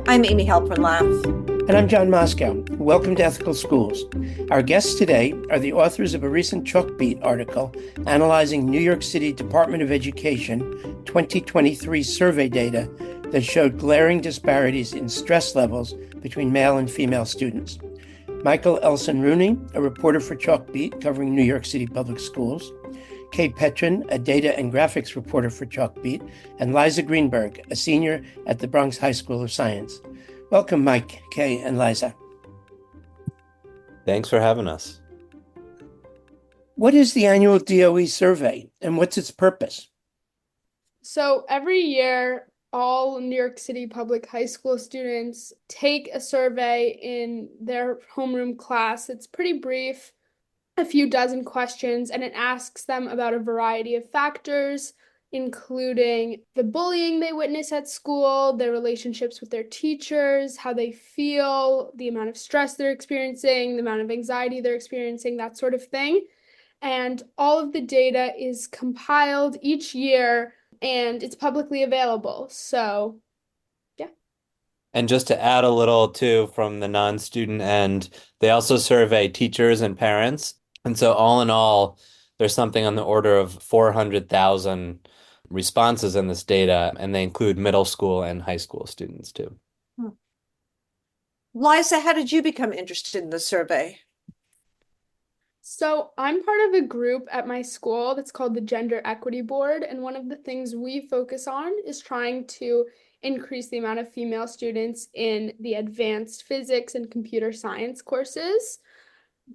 I'm Amy Halpern-Laff. And I'm John Moscow. Welcome to Ethical Schools. Our guests today are the authors of a recent Chalkbeat article analyzing New York City Department of Education 2023 survey data that showed glaring disparities in stress levels between male and female students. Michael Elsen-Rooney, a reporter for Chalkbeat covering New York City public schools, Kae Petrin, a data and graphics reporter for Chalkbeat, and Liza Greenberg, a senior at the Bronx High School of Science. Welcome, Mike, Kae, and Liza. Thanks for having us. What is the annual DOE survey, and what's its purpose? So every year, all New York City public high school students take a survey in their homeroom class. It's pretty brief, a few dozen questions, and it asks them about a variety of factors, including the bullying they witness at school, their relationships with their teachers, how they feel, the amount of stress they're experiencing, the amount of anxiety they're experiencing, that sort of thing. And all of the data is compiled each year and it's publicly available. So, yeah. And just to add a little too from the non-student end, they also survey teachers and parents. And so all in all, there's something on the order of 400,000 responses in this data, and they include middle school and high school students too. Liza, how did you become interested in the survey? So I'm part of a group at my school that's called the Gender Equity Board, and one of the things we focus on is trying to increase the amount of female students in the advanced physics and computer science courses.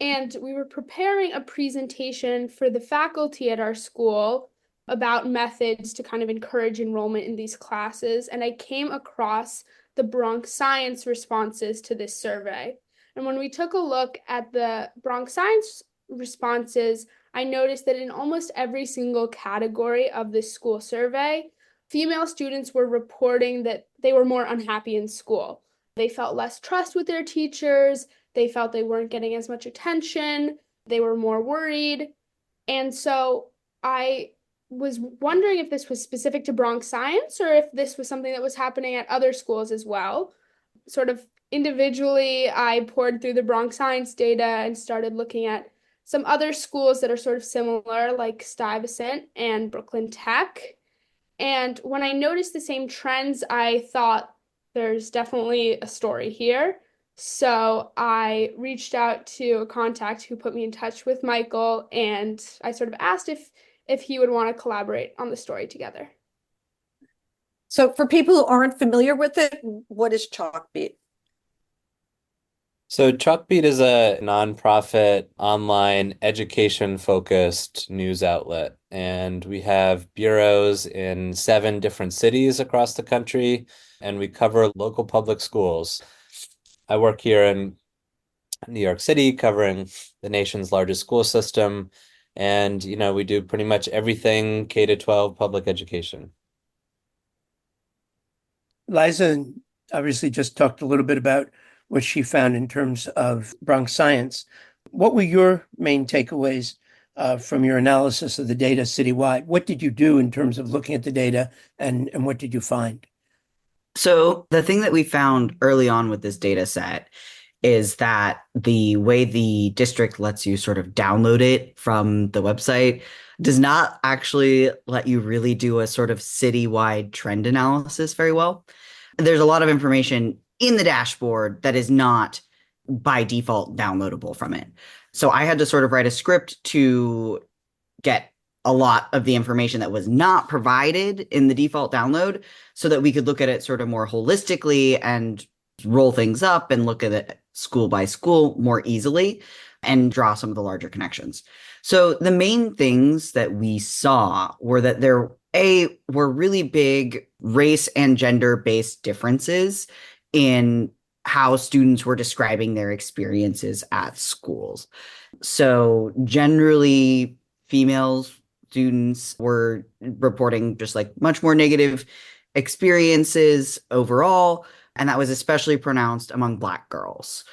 And we were preparing a presentation for the faculty at our school about methods to kind of encourage enrollment in these classes. And I came across the Bronx Science responses to this survey. And when we took a look at the Bronx Science responses, I noticed that in almost every single category of this school survey, female students were reporting that they were more unhappy in school. They felt less trust with their teachers. They felt they weren't getting as much attention. They were more worried. And so I was wondering if this was specific to Bronx Science or if this was something that was happening at other schools as well. Sort of individually, I poured through the Bronx Science data and started looking at some other schools that are sort of similar, like Stuyvesant and Brooklyn Tech. And when I noticed the same trends, I thought there's definitely a story here. So I reached out to a contact who put me in touch with Michael, and I sort of asked if he would want to collaborate on the story together. So for people who aren't familiar with it, what is Chalkbeat? So Chalkbeat is a nonprofit online education-focused news outlet, and we have bureaus in 7 different cities across the country, and we cover local public schools. I work here in New York City covering the nation's largest school system. And, we do pretty much everything K-12 public education. Liza obviously just talked a little bit about what she found in terms of Bronx Science. What were your main takeaways from your analysis of the data citywide? What did you do in terms of looking at the data and what did you find? So the thing that we found early on with this data set is that the way the district lets you sort of download it from the website does not actually let you really do a sort of citywide trend analysis very well. There's a lot of information in the dashboard that is not by default downloadable from it. So I had to sort of write a script to get a lot of the information that was not provided in the default download so that we could look at it sort of more holistically and roll things up and look at it school by school more easily and draw some of the larger connections. So the main things that we saw were that there were really big race and gender-based differences in how students were describing their experiences at schools. So generally, female students were reporting just like much more negative experiences overall, and that was especially pronounced among Black girls.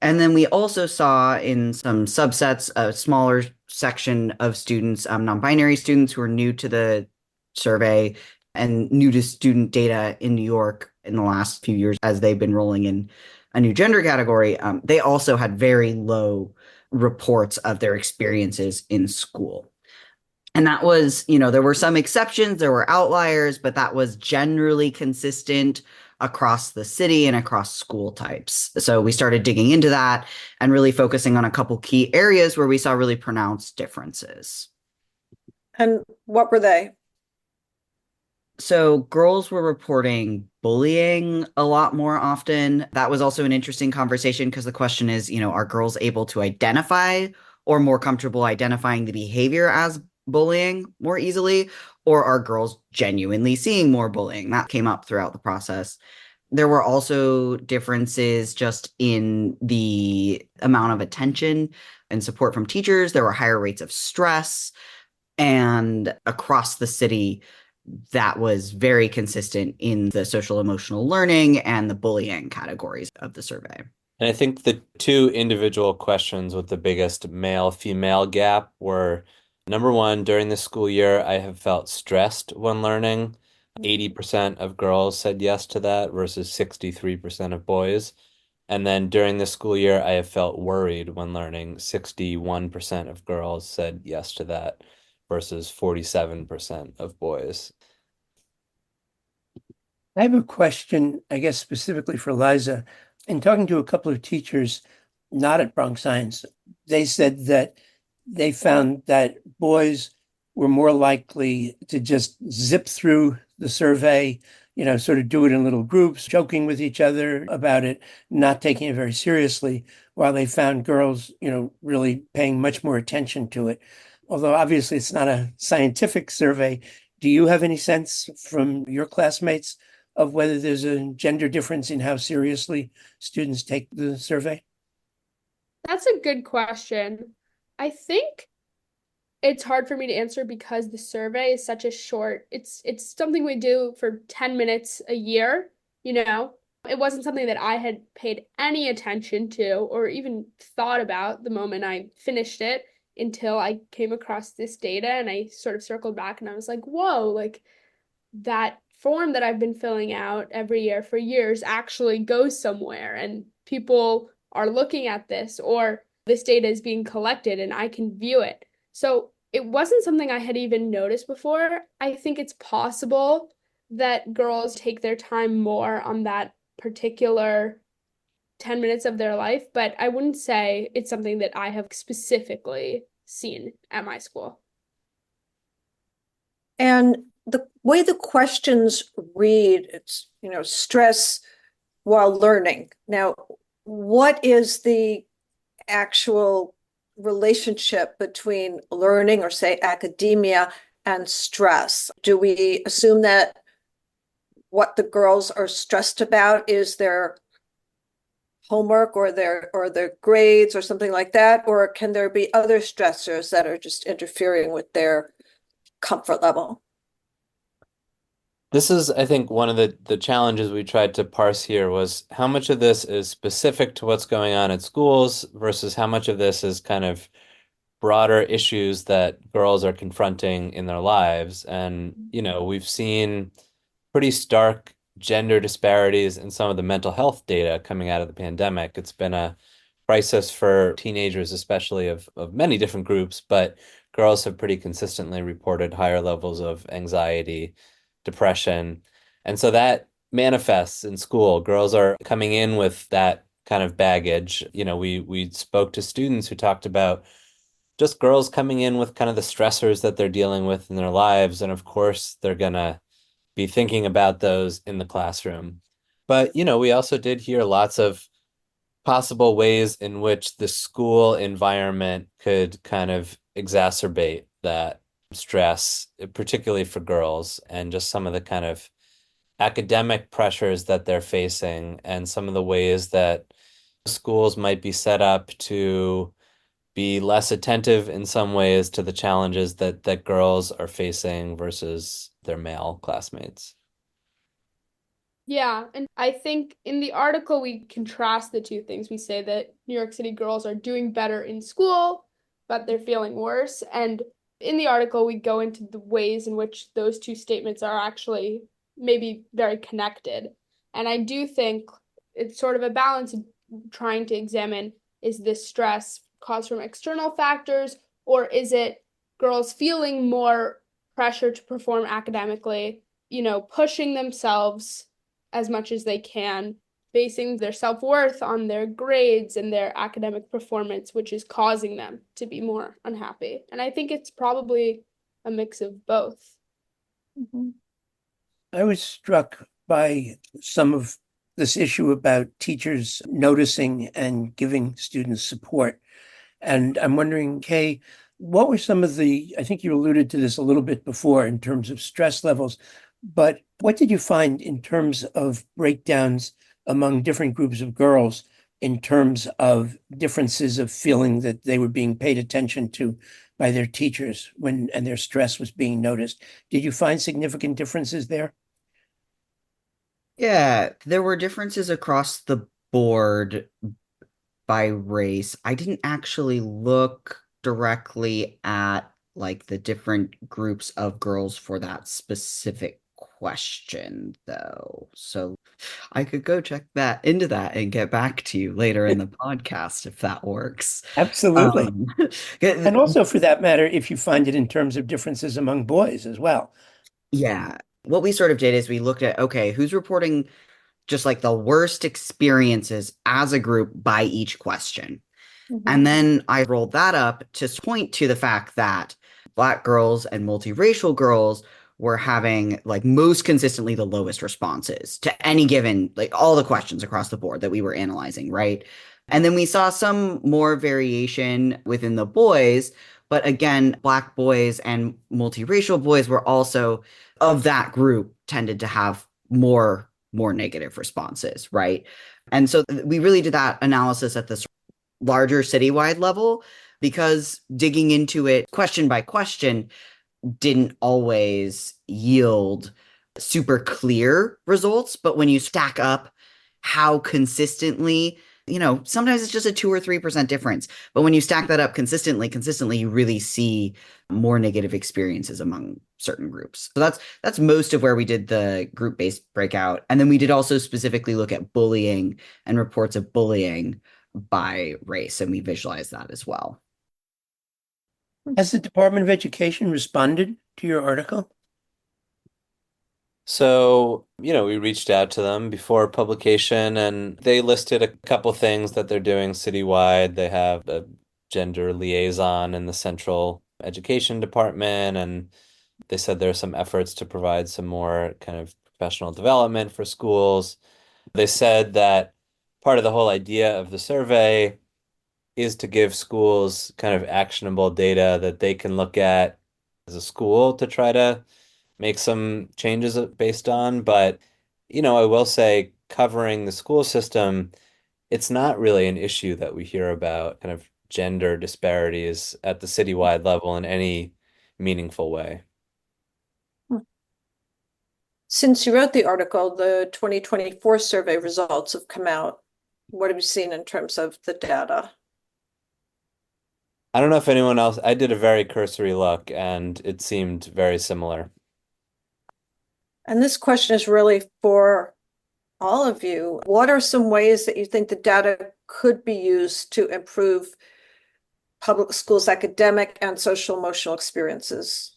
And then we also saw in some subsets, a smaller section of students, non-binary students who are new to the survey, and new to student data in New York in the last few years as they've been rolling in a new gender category, they also had very low reports of their experiences in school. And that was, there were some exceptions, there were outliers, but that was generally consistent across the city and across school types. So we started digging into that and really focusing on a couple key areas where we saw really pronounced differences. And what were they? So girls were reporting bullying a lot more often. That was also an interesting conversation because the question is, are girls able to identify or more comfortable identifying the behavior as bullying more easily, or are girls genuinely seeing more bullying? That came up throughout the process. There were also differences just in the amount of attention and support from teachers. There were higher rates of stress, and across the city, that was very consistent in the social emotional learning and the bullying categories of the survey. And I think the two individual questions with the biggest male-female gap were, number one, during the school year, I have felt stressed when learning. 80% of girls said yes to that versus 63% of boys. And then during the school year, I have felt worried when learning. 61% of girls said yes to that versus 47% of boys. I have a question, I guess specifically for Liza. In talking to a couple of teachers, not at Bronx Science, they said that they found that boys were more likely to just zip through the survey, sort of do it in little groups, joking with each other about it, not taking it very seriously, while they found girls, really paying much more attention to it. Although obviously it's not a scientific survey, do you have any sense from your classmates of whether there's a gender difference in how seriously students take the survey? That's a good question. I think it's hard for me to answer because the survey is such a short, it's something we do for 10 minutes a year, It wasn't something that I had paid any attention to or even thought about the moment I finished it until I came across this data and I sort of circled back and I was like, whoa, like that form that I've been filling out every year for years actually goes somewhere and people are looking at this or this data is being collected and I can view it. So it wasn't something I had even noticed before. I think it's possible that girls take their time more on that particular 10 minutes of their life, but I wouldn't say it's something that I have specifically seen at my school. And the way the questions read, it's, stress while learning. Now, what is the actual relationship between learning or say academia and stress? Do we assume that what the girls are stressed about is their homework or their grades or something like that? Or can there be other stressors that are just interfering with their comfort level? This is, I think, one of the challenges we tried to parse here was how much of this is specific to what's going on at schools versus how much of this is kind of broader issues that girls are confronting in their lives. And, we've seen pretty stark gender disparities in some of the mental health data coming out of the pandemic. It's been a crisis for teenagers, especially of many different groups, but girls have pretty consistently reported higher levels of anxiety, depression. And so that manifests in school. Girls are coming in with that kind of baggage. We spoke to students who talked about just girls coming in with kind of the stressors that they're dealing with in their lives. And of course, they're going to be thinking about those in the classroom. But, we also did hear lots of possible ways in which the school environment could kind of exacerbate that stress, particularly for girls, and just some of the kind of academic pressures that they're facing and some of the ways that schools might be set up to be less attentive in some ways to the challenges that girls are facing versus their male classmates. Yeah, and I think in the article we contrast the two things. We say that New York City girls are doing better in school, but they're feeling worse. And In the article, we go into the ways in which those two statements are actually maybe very connected. And I do think it's sort of a balance of trying to examine, is this stress caused from external factors, or is it girls feeling more pressure to perform academically, pushing themselves as much as they can, basing their self-worth on their grades and their academic performance, which is causing them to be more unhappy. And I think it's probably a mix of both. Mhm. I was struck by some of this issue about teachers noticing and giving students support. And I'm wondering, Kay, what were some of I think you alluded to this a little bit before in terms of stress levels, but what did you find in terms of breakdowns among different groups of girls in terms of differences of feeling that they were being paid attention to by their teachers and their stress was being noticed? Did you find significant differences there? Yeah, there were differences across the board by race. I didn't actually look directly at like the different groups of girls for that specific question though. So I could go check that into that and get back to you later in the podcast if that works. Absolutely. Um, And also, for that matter, if you find it in terms of differences among boys as well. yeah, what we sort of did is we looked at, okay, who's reporting just like the worst experiences as a group by each question. And then I rolled that up to point to the fact that Black girls and multiracial girls were having like most consistently the lowest responses to any given, like all the questions across the board that we were analyzing, right? And then we saw some more variation within the boys, but again, Black boys and multiracial boys were also of that group tended to have more negative responses, right? And so we really did that analysis at this larger citywide level because digging into it question by question didn't always yield super clear results. But when you stack up how consistently, sometimes it's just a 2 or 3% difference. But when you stack that up consistently, you really see more negative experiences among certain groups. So that's most of where we did the group-based breakout. And then we did also specifically look at bullying and reports of bullying by race, and we visualized that as well. Has the Department of Education responded to your article? So, we reached out to them before publication and they listed a couple things that they're doing citywide. They have a gender liaison in the central education department, and they said there are some efforts to provide some more kind of professional development for schools. They said that part of the whole idea of the survey is to give schools kind of actionable data that they can look at as a school to try to make some changes based on. But, I will say covering the school system, it's not really an issue that we hear about kind of gender disparities at the citywide level in any meaningful way. Since you wrote the article, the 2024 survey results have come out. What have you seen in terms of the data? I don't know if anyone else, I did a very cursory look and it seemed very similar. And this question is really for all of you. What are some ways that you think the data could be used to improve public schools' academic and social emotional experiences?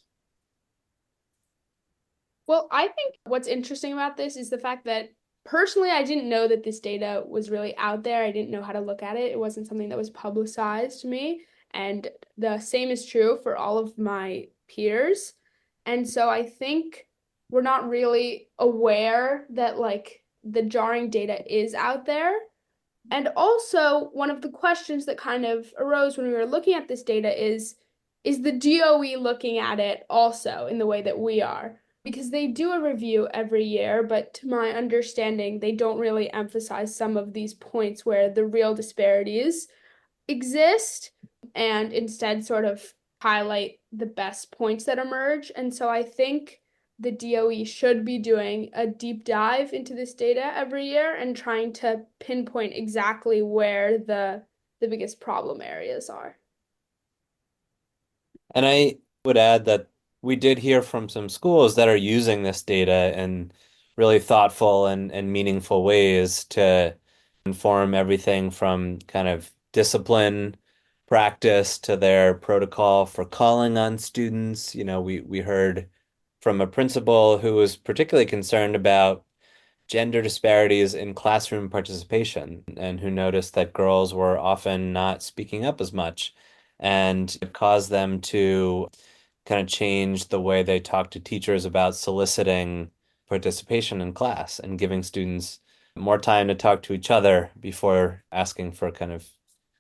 Well, I think what's interesting about this is the fact that personally, I didn't know that this data was really out there. I didn't know how to look at it. It wasn't something that was publicized to me. And the same is true for all of my peers. And so I think we're not really aware that like the jarring data is out there. And also, one of the questions that kind of arose when we were looking at this data is the DOE looking at it also in the way that we are? Because they do a review every year, but to my understanding, they don't really emphasize some of these points where the real disparities exist and instead sort of highlight the best points that emerge. And so I think the DOE should be doing a deep dive into this data every year and trying to pinpoint exactly where the biggest problem areas are. And Would add that we did hear from some schools that are using this data in really thoughtful and meaningful ways to inform everything from kind of discipline practice to their protocol for calling on students. We heard from a principal who was particularly concerned about gender disparities in classroom participation and who noticed that girls were often not speaking up as much, and it caused them to kind of change the way they talk to teachers about soliciting participation in class and giving students more time to talk to each other before asking for kind of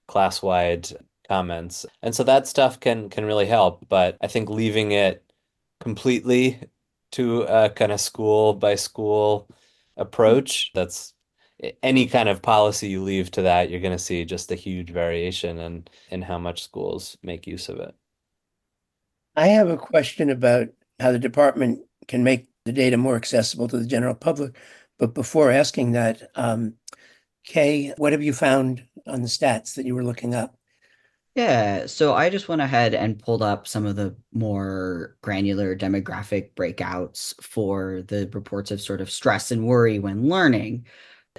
class-wide comments. And so that stuff can really help, but I think leaving it completely to a kind of school by school approach, that's any kind of policy you leave to that, you're going to see just a huge variation in how much schools make use of it. I have a question about how the department can make the data more accessible to the general public. But before asking that, Kay, what have you found on the stats that you were looking up? Yeah, so I just went ahead and pulled up some of the more granular demographic breakouts for the reports of sort of stress and worry when learning.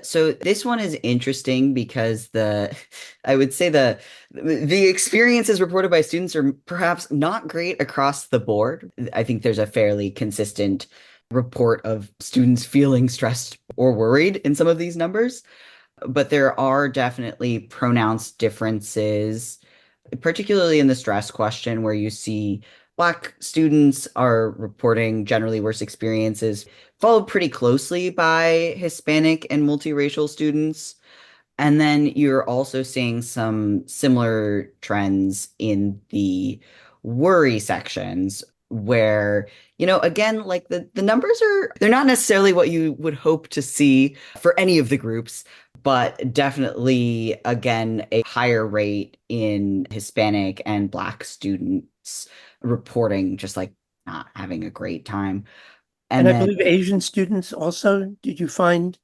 So this one is interesting because I would say the experiences reported by students are perhaps not great across the board. I think there's a fairly consistent report of students feeling stressed or worried in some of these numbers, but there are definitely pronounced differences, particularly in the stress question, where you see Black students are reporting generally worse experiences, followed pretty closely by Hispanic and multiracial students. And then you're also seeing some similar trends in the worry sections where, again, like the numbers they're not necessarily what you would hope to see for any of the groups, but definitely, again, a higher rate in Hispanic and Black students reporting just like not having a great time. And And I then, believe Asian students also, did you find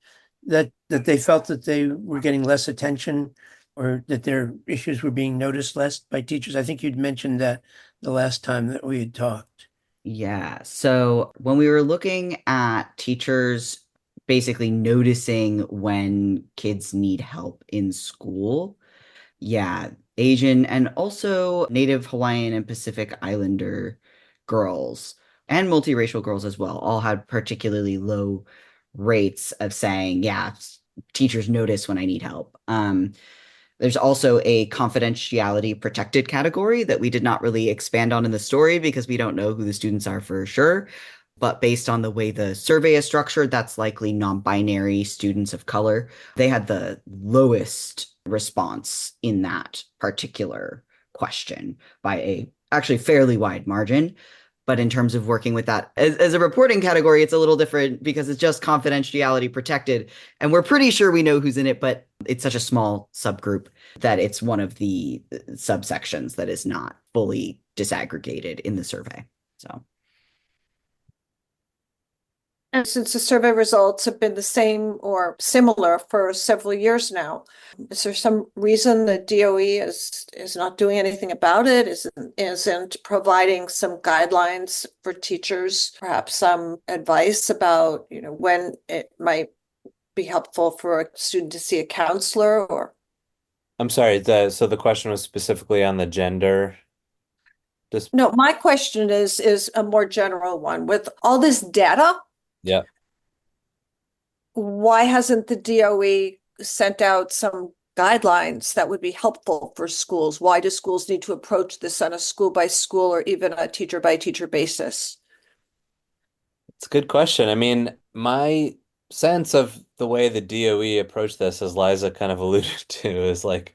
that they felt that they were getting less attention or that their issues were being noticed less by teachers? I think you'd mentioned that the last time that we had talked. yeah. So when we were looking at teachers basically noticing when kids need help in school, yeah, Asian and also Native Hawaiian and Pacific Islander girls and multiracial girls as well all had particularly low rates of saying, yeah, teachers notice when I need help. There's also a confidentiality protected category that we did not really expand on in the story because we don't know who the students are for sure. But based on the way the survey is structured, that's likely non-binary students of color. They had the lowest response in that particular question by a actually fairly wide margin. But in terms of working with that as a reporting category, it's a little different because it's just confidentiality protected. And we're pretty sure we know who's in it, but it's such a small subgroup that it's one of the subsections that is not fully disaggregated in the survey. So. And since the survey results have been the same or similar for several years now, is there some reason the DOE is not doing anything about it? Isn't providing some guidelines for teachers, perhaps some advice about, when it might be helpful for a student to see a counselor or? I'm sorry, so the question was specifically on the gender. No, my question is a more general one. With all this data, Yeah. why hasn't the DOE sent out some guidelines that would be helpful for schools? Why do schools need to approach this on a school by school or even a teacher by teacher basis? It's a good question. I mean, my sense of the way the DOE approached this, as Liza kind of alluded to, is like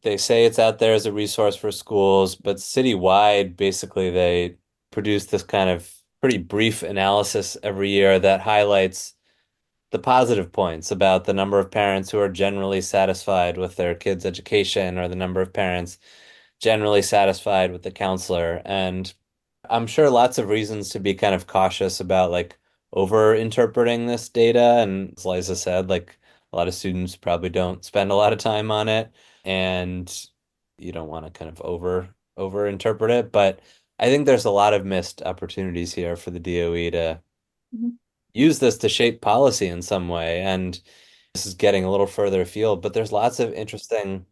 they say it's out there as a resource for schools, but citywide, basically, they produce this kind of pretty brief analysis every year that highlights the positive points about the number of parents who are generally satisfied with their kids' education or the number of parents generally satisfied with the counselor. And I'm sure lots of reasons to be kind of cautious about like over interpreting this data. And as Liza said, like a lot of students probably don't spend a lot of time on it, and you don't want to kind of over interpret it. But I think there's a lot of missed opportunities here for the DOE to Mhm. use this to shape policy in some way. And this is getting a little further afield, but there's lots of interesting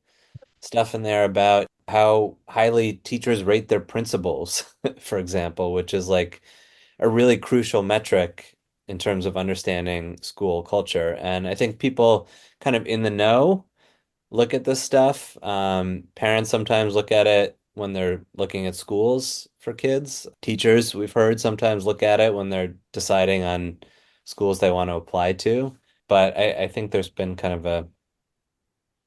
stuff in there about how highly teachers rate their principals, for example, which is like a really crucial metric in terms of understanding school culture. And I think people kind of in the know look at this stuff. Parents sometimes look at it when they're looking at schools for kids. Teachers, we've heard, sometimes look at it when they're deciding on schools they want to apply to. But I think there's been kind of a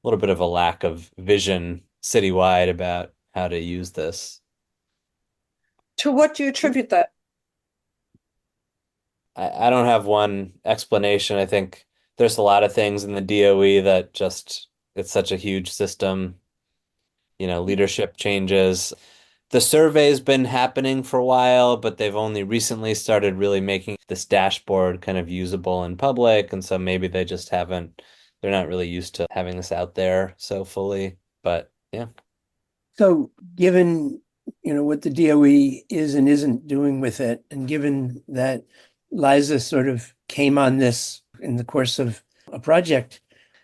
little bit of a lack of vision citywide about how to use this. To what do you attribute that? I don't have one explanation. I think there's a lot of things in the DOE that just, it's such a huge system. Leadership changes. The survey's been happening for a while, but they've only recently started really making this dashboard kind of usable in public. And so maybe they just haven't, they're not really used to having this out there so fully. But yeah. So given, what the DOE is and isn't doing with it, and given that Liza sort of came on this in the course of a project,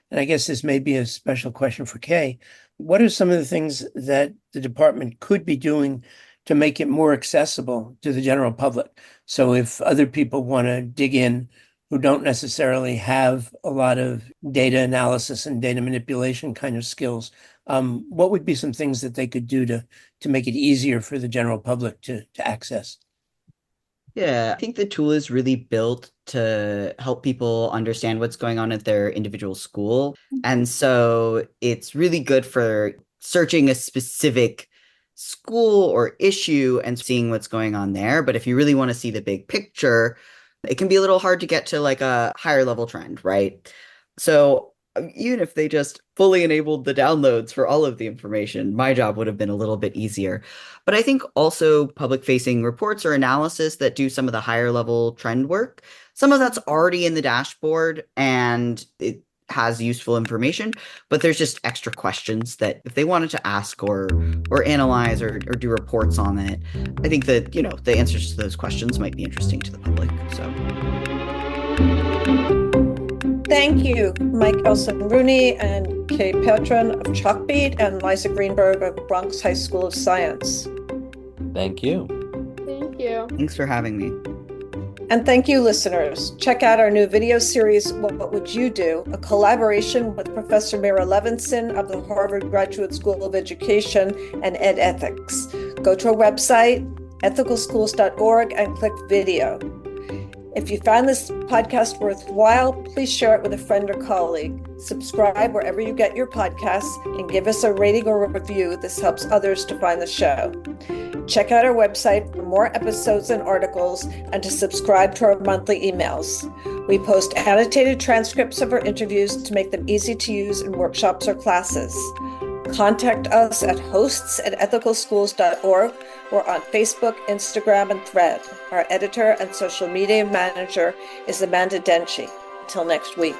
and I guess this may be a special question for Kae, what are some of the things that the department could be doing to make it more accessible to the general public? So if other people want to dig in who don't necessarily have a lot of data analysis and data manipulation kind of skills, what would be some things that they could do to make it easier for the general public to access? Yeah, I think the tool is really built to help people understand what's going on at their individual school. And so it's really good for searching a specific school or issue and seeing what's going on there. But if you really want to see the big picture, it can be a little hard to get to like a higher level trend, right? So even if they just fully enabled the downloads for all of the information, my job would have been a little bit easier. But I think also public facing reports or analysis that do some of the higher level trend work, some of that's already in the dashboard and it has useful information, but there's just extra questions that if they wanted to ask or analyze or do reports on it, I think that, the answers to those questions might be interesting to the public. So Thank you, Mike Elsen-Rooney and Kae Petrin of Chalkbeat and Liza Greenberg of Bronx High School of Science. Thank you. Thank you. thanks for having me. And thank you, listeners. Check out our new video series, What Would You Do? A collaboration with Professor Mira Levinson of the Harvard Graduate School of Education and Ed Ethics. Go to our website, ethicalschools.org, and click video. If you found this podcast worthwhile, please share it with a friend or colleague. Subscribe wherever you get your podcasts and give us a rating or a review. This helps others to find the show. Check out our website for more episodes and articles and to subscribe to our monthly emails. We post annotated transcripts of our interviews to make them easy to use in workshops or classes. Contact us at hosts@ethicalschools.org or on Facebook, Instagram, and Thread. Our editor and social media manager is Amanda Denchi. Until next week.